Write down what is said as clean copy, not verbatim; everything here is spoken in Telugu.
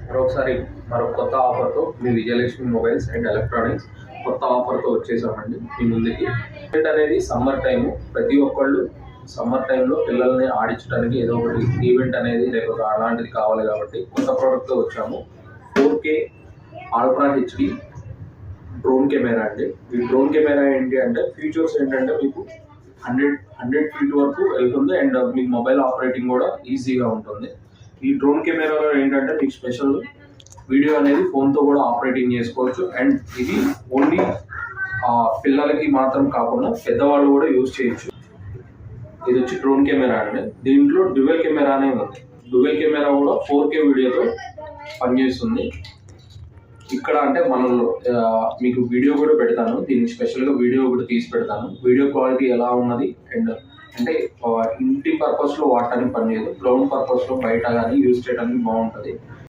మరొకసారి కొత్త ఆఫర్తో మీ విజయలక్ష్మి మొబైల్స్ అండ్ ఎలక్ట్రానిక్స్ కొత్త ఆఫర్తో వచ్చేసామండి మీ ముందుకి. ఈవెంట్ అనేది సమ్మర్ టైము, ప్రతి ఒక్కళ్ళు సమ్మర్ టైంలో పిల్లల్ని ఆడించడానికి ఏదో ఒకటి ఈవెంట్ అనేది లేకపోతే అలాంటిది కావాలి కాబట్టి కొత్త ప్రోడక్ట్తో వచ్చాము. 4K ultra HD drone camera అండి. ఈ డ్రోన్ కెమెరా ఏంటి అంటే ఫీచర్స్ ఏంటంటే మీకు 100 ఫీట్ వరకు వెళ్తుంది అండ్ మీకు మొబైల్ ఆపరేటింగ్ కూడా ఈజీగా ఉంటుంది. ఈ డ్రోన్ కెమెరాలో ఏంటంటే మీకు స్పెషల్ వీడియో అనేది ఫోన్తో కూడా ఆపరేటింగ్ చేసుకోవచ్చు. అండ్ ఇది ఓన్లీ పిల్లలకి మాత్రం కాకుండా పెద్దవాళ్ళు కూడా యూజ్ చేయొచ్చు. ఇది వచ్చి డ్రోన్ కెమెరా అండి. దీంట్లో డ్యూయల్ కెమెరానే ఉంది. డ్యూయల్ కెమెరా కూడా 4K వీడియోతో పనిచేస్తుంది. ఇక్కడ అంటే మనలో మీకు వీడియో కూడా పెడతాను, దీనికి స్పెషల్గా వీడియో కూడా తీసి పెడతాను. వీడియో క్వాలిటీ ఎలా ఉన్నది అండ్ అంటే ఇంటి పర్పస్లో వాడటానికి పనిచేయదు, గ్రౌండ్ పర్పస్లో బయట కానీ యూజ్ చేయడానికి బాగుంటుంది.